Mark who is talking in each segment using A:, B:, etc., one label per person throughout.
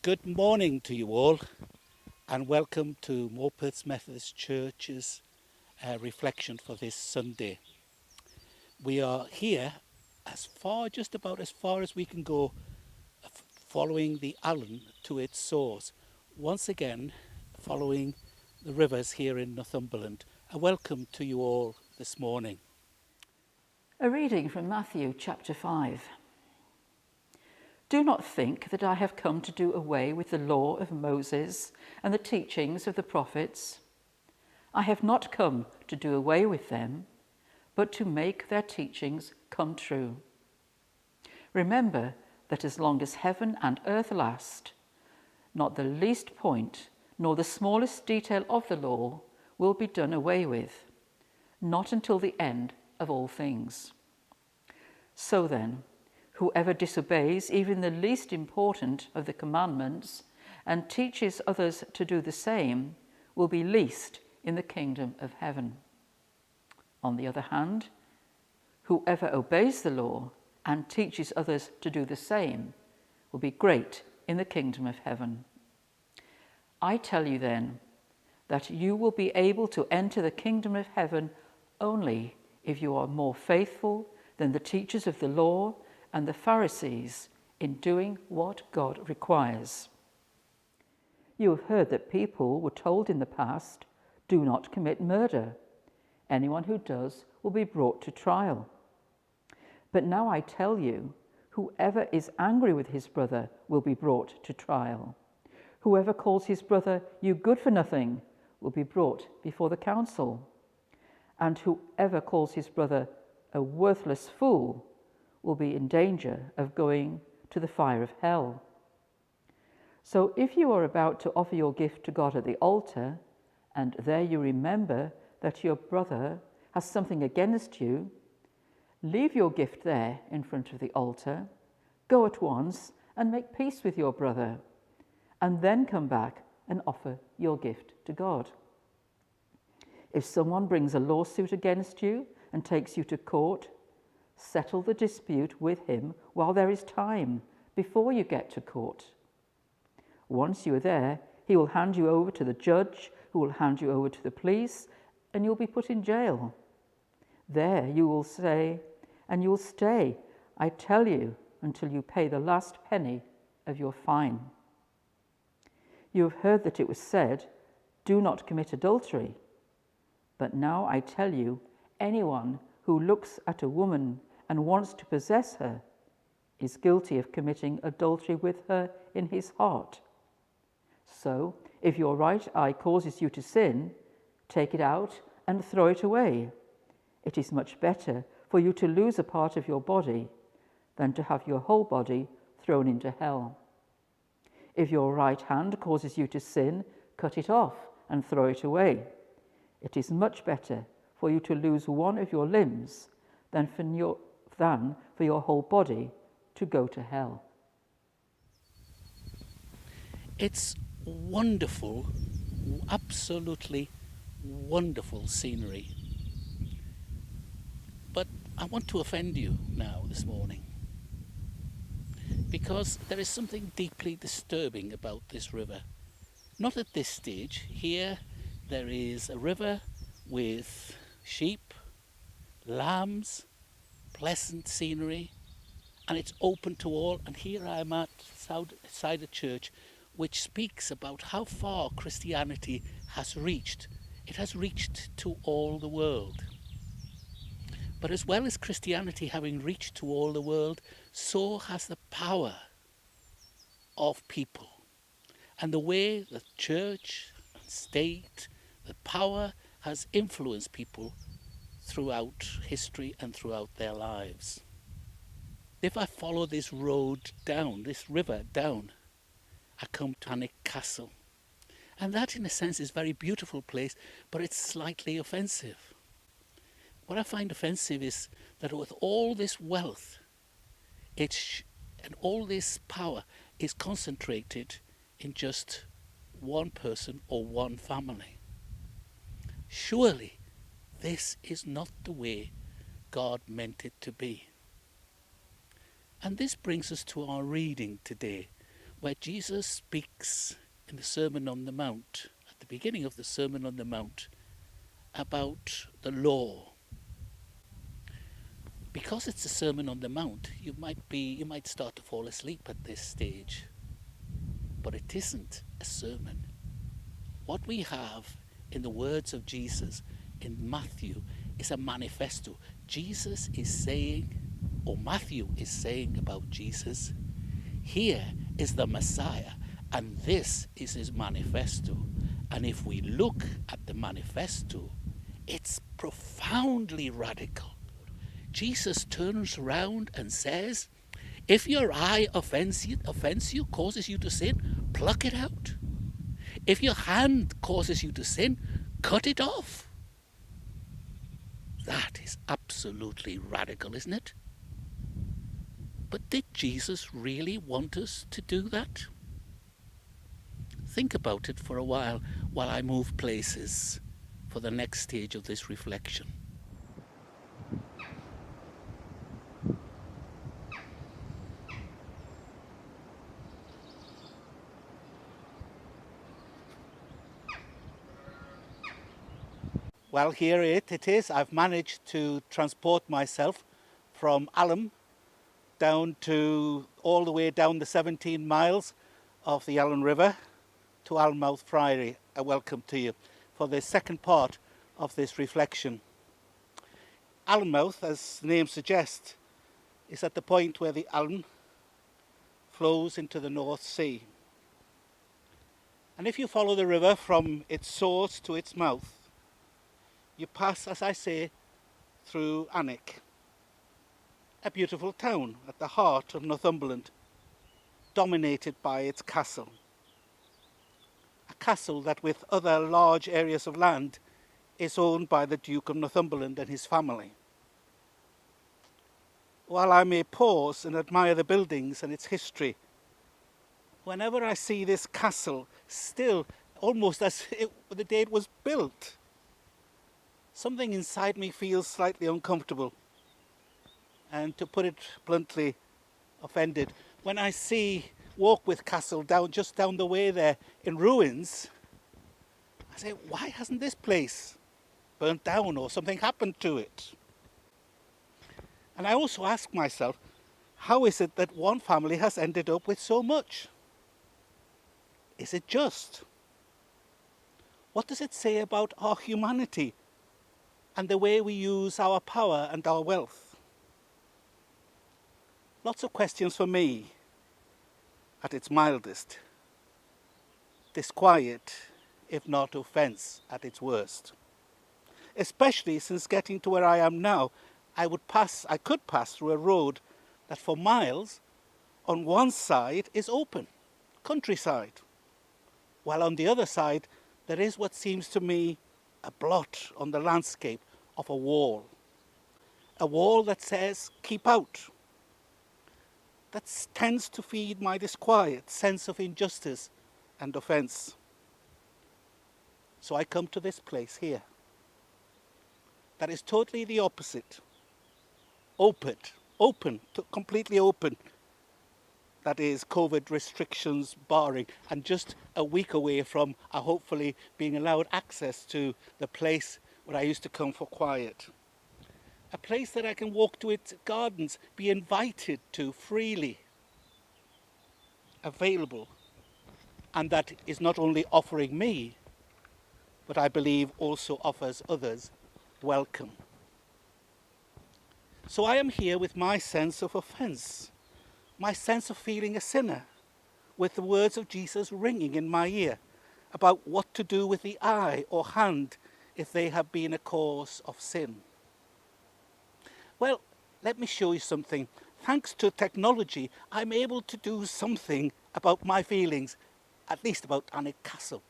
A: Good morning to you all, and welcome to Morpeth Methodist Church's reflection for this Sunday. We are here just about as far as we can go, following the Allen to its source. Once again, following the rivers here in Northumberland. A welcome to you all this morning.
B: A reading from Matthew chapter 5. Do not think that I have come to do away with the law of Moses and the teachings of the prophets. I have not come to do away with them, but to make their teachings come true. Remember that as long as heaven and earth last, not the least point nor the smallest detail of the law will be done away with, not until the end of all things. So then, whoever disobeys even the least important of the commandments and teaches others to do the same will be least in the kingdom of heaven. On the other hand, whoever obeys the law and teaches others to do the same will be great in the kingdom of heaven. I tell you then that you will be able to enter the kingdom of heaven only if you are more faithful than the teachers of the law and the Pharisees in doing what God requires. You have heard that people were told in the past, do not commit murder. Anyone who does will be brought to trial. But now I tell you, whoever is angry with his brother will be brought to trial. Whoever calls his brother you good for nothing will be brought before the council. And whoever calls his brother a worthless fool will be in danger of going to the fire of hell. So if you are about to offer your gift to God at the altar, and there you remember that your brother has something against you, leave your gift there in front of the altar, go at once and make peace with your brother, and then come back and offer your gift to God. If someone brings a lawsuit against you and takes you to court, settle the dispute with him while there is time, before you get to court. Once you are there, he will hand you over to the judge, who will hand you over to the police, and you'll be put in jail. There you will say, and you will stay, I tell you, until you pay the last penny of your fine. You have heard that it was said, do not commit adultery. But now I tell you, anyone who looks at a woman and wants to possess her is guilty of committing adultery with her in his heart. So, if your right eye causes you to sin, take it out and throw it away. It is much better for you to lose a part of your body than to have your whole body thrown into hell. If your right hand causes you to sin, cut it off and throw it away. It is much better for you to lose one of your limbs than for your whole body to go to hell.
A: It's wonderful, absolutely wonderful scenery. But I want to offend you now this morning, because there is something deeply disturbing about this river. Not at this stage. Here there is a river with sheep, lambs, pleasant scenery, and it's open to all. And here I am outside a church which speaks about how far Christianity has reached. It has reached to all the world. But as well as Christianity having reached to all the world, so has the power of people. And the way the church and state, the power has influenced people throughout history and throughout their lives. If I follow this road down, this river down, I come to Alnwick Castle. And that in a sense is a very beautiful place, but it's slightly offensive. What I find offensive is that with all this wealth and all this power is concentrated in just one person or one family. Surely this is not the way God meant it to be. And this brings us to our reading today, where Jesus speaks in the Sermon on the Mount, at the beginning of the Sermon on the Mount, about the law. Because it's a Sermon on the Mount, you might start to fall asleep at this stage. But it isn't a sermon. What we have in the words of Jesus in Matthew is a manifesto. Jesus is saying, or Matthew is saying about Jesus, here is the Messiah, and this is his manifesto. And if we look at the manifesto, it's profoundly radical. Jesus turns around and says, if your eye offends you, causes you to sin, pluck it out. If your hand causes you to sin, cut it off. That is absolutely radical, isn't it? But did Jesus really want us to do that? Think about it for a while I move places for the next stage of this reflection. Well, here it is. I've managed to transport myself from Alham down to all the way down the 17 miles of the Allen River to Almouth Friary. A welcome to you for the second part of this reflection. Almouth, as the name suggests, is at the point where the Allen flows into the North Sea. And if you follow the river from its source to its mouth, you pass, as I say, through Alnwick, a beautiful town at the heart of Northumberland, dominated by its castle. A castle that, with other large areas of land, is owned by the Duke of Northumberland and his family. While I may pause and admire the buildings and its history, whenever I see this castle, still almost as the day it was built, something inside me feels slightly uncomfortable, and to put it bluntly, offended. When I see Walkwith Castle just down the way there in ruins, I say, why hasn't this place burnt down or something happened to it? And I also ask myself, how is it that one family has ended up with so much? Is it just? What does it say about our humanity and the way we use our power and our wealth? Lots of questions for me, at its mildest. Disquiet, if not offence, at its worst. Especially since getting to where I am now, I could pass through a road that for miles, on one side is open, countryside, while on the other side there is what seems to me a blot on the landscape of a wall that says, keep out. That tends to feed my disquiet sense of injustice and offence. So I come to this place here that is totally the opposite. Open, completely open. That is COVID restrictions barring, and just a week away from hopefully being allowed access to the place where I used to come for quiet. A place that I can walk to its gardens, be invited to freely, available, and that is not only offering me, but I believe also offers others welcome. So I am here with my sense of offence, my sense of feeling a sinner, with the words of Jesus ringing in my ear about what to do with the eye or hand if they have been a cause of sin. Well, let me show you something. Thanks to technology, I'm able to do something about my feelings, at least about Alnwick Castle.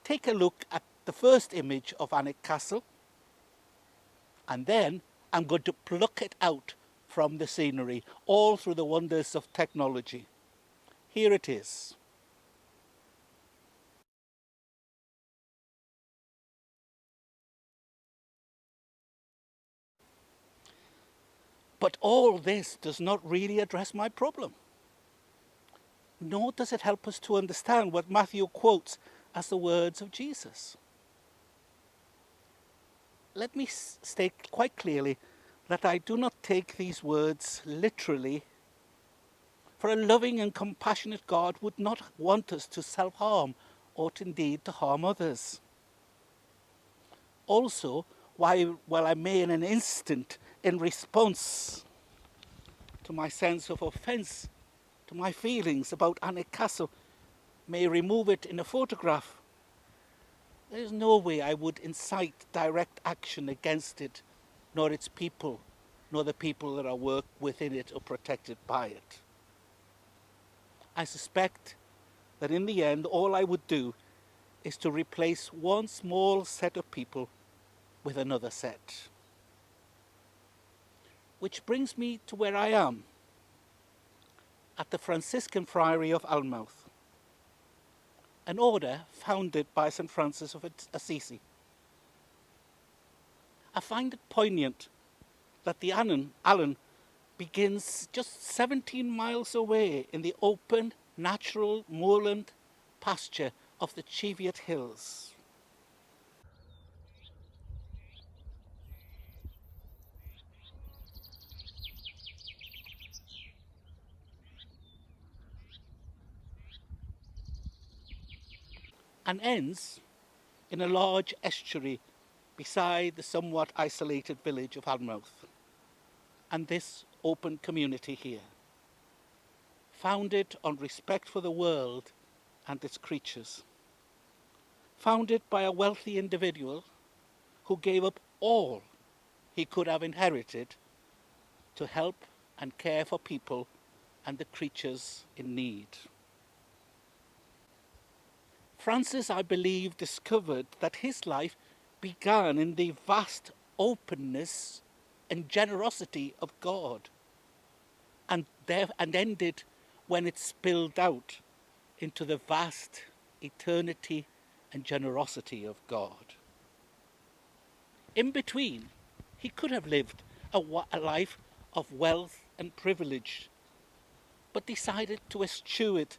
A: Take a look at the first image of Alnwick Castle, and then I'm going to pluck it out from the scenery, all through the wonders of technology. Here it is. But all this does not really address my problem. nor does it help us to understand what Matthew quotes as the words of Jesus. Let me state quite clearly that I do not take these words literally, for a loving and compassionate God would not want us to self-harm or indeed to harm others. Also, while I may in an instant, in response to my sense of offence, to my feelings about Alnwick Castle, may remove it in a photograph, there is no way I would incite direct action against it, nor its people, nor the people that are work within it or protected by it. I suspect that in the end, all I would do is to replace one small set of people with another set. Which brings me to where I am, at the Franciscan Friary of Almouth, an order founded by St. Francis of Assisi. I find it poignant that the Allen begins just 17 miles away in the open, natural moorland pasture of the Cheviot Hills. And ends in a large estuary beside the somewhat isolated village of Almouth and this open community here, founded on respect for the world and its creatures, founded by a wealthy individual who gave up all he could have inherited to help and care for people and the creatures in need. Francis, I believe, discovered that his life began in the vast openness and generosity of God, and ended when it spilled out into the vast eternity and generosity of God. In between, he could have lived a life of wealth and privilege, but decided to eschew it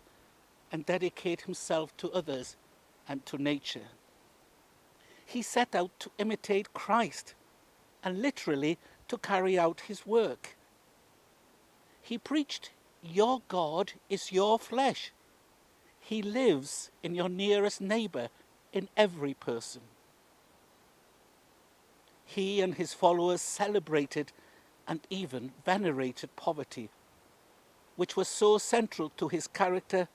A: and dedicate himself to others and to nature. He set out to imitate Christ and literally to carry out his work. He preached, "Your God is your flesh. He lives in your nearest neighbour, in every person." He and his followers celebrated and even venerated poverty, which was so central to his character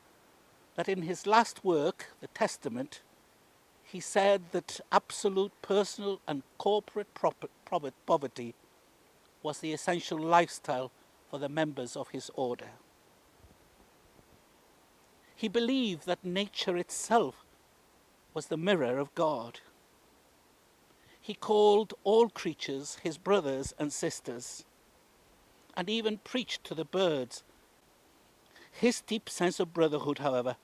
A: that in his last work, the Testament, he said that absolute personal and corporate poverty was the essential lifestyle for the members of his order. He believed that nature itself was the mirror of God. He called all creatures his brothers and sisters, and even preached to the birds. His deep sense of brotherhood, however,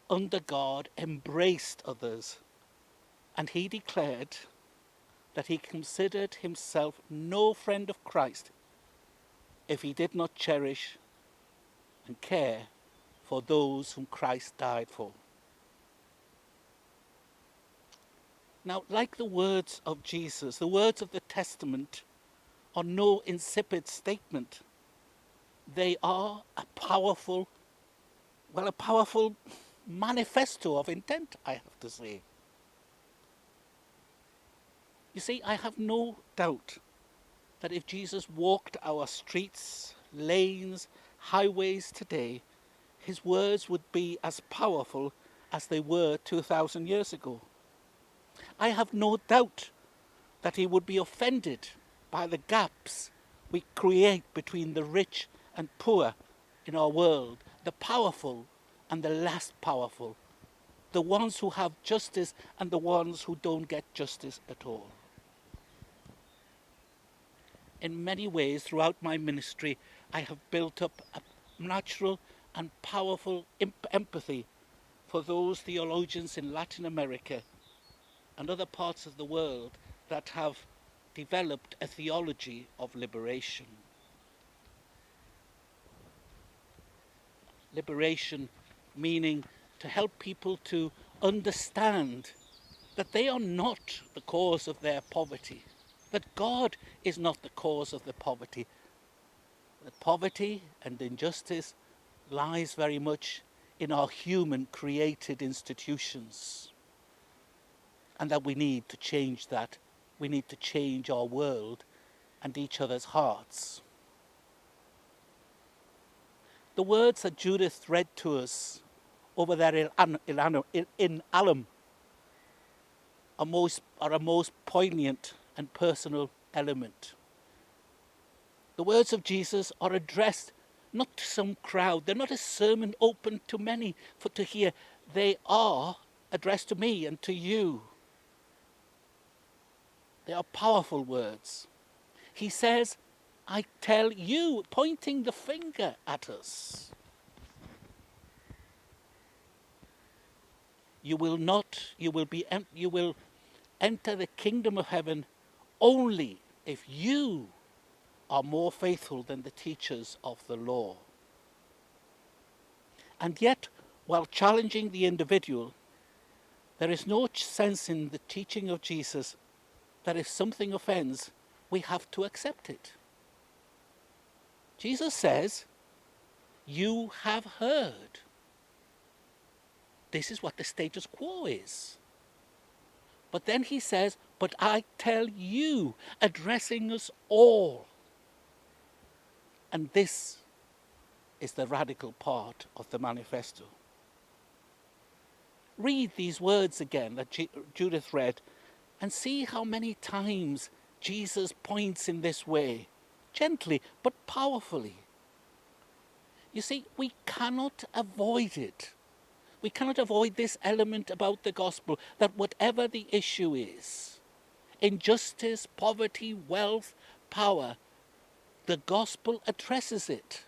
A: under God, embraced others, and he declared that he considered himself no friend of Christ if he did not cherish and care for those whom Christ died for. Now, like the words of Jesus, the words of the Testament are no insipid statement. They are a powerful manifesto of intent, I have to say. You see, I have no doubt that if Jesus walked our streets, lanes, highways today, his words would be as powerful as they were 2,000 years ago. I have no doubt that he would be offended by the gaps we create between the rich and poor in our world, the powerful and the less powerful, the ones who have justice and the ones who don't get justice at all. In many ways, throughout my ministry, I have built up a natural and powerful empathy for those theologians in Latin America and other parts of the world that have developed a theology of liberation. Liberation meaning to help people to understand that they are not the cause of their poverty, that God is not the cause of the poverty, that poverty and injustice lies very much in our human created institutions, and that we need to change that. We need to change our world and each other's hearts. The words that Judith read to us over there in Alum are a most poignant and personal element. The words of Jesus are addressed not to some crowd. They're not a sermon open to many for to hear. They are addressed to me and to you. They are powerful words. He says, I tell you, pointing the finger at us. You will enter the kingdom of heaven only if you are more faithful than the teachers of the law. And yet, while challenging the individual, there is no sense in the teaching of Jesus that if something offends, we have to accept it. Jesus says, you have heard. This is what the status quo is. But then he says, but I tell you, addressing us all. And this is the radical part of the manifesto. Read these words again that Judith read and see how many times Jesus points in this way, gently but powerfully. You see, we cannot avoid it. We cannot avoid this element about the gospel, that whatever the issue is, injustice, poverty, wealth, power, the gospel addresses it.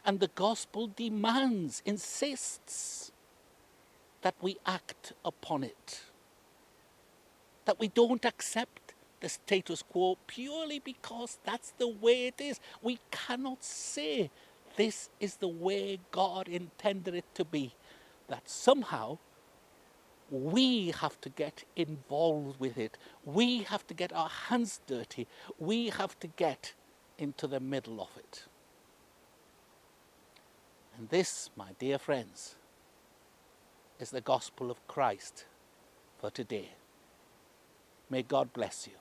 A: And the gospel demands, insists, that we act upon it. That we don't accept the status quo purely because that's the way it is. We cannot say this is the way God intended it to be. That somehow we have to get involved with it. We have to get our hands dirty. We have to get into the middle of it. And this, my dear friends, is the gospel of Christ for today. May God bless you.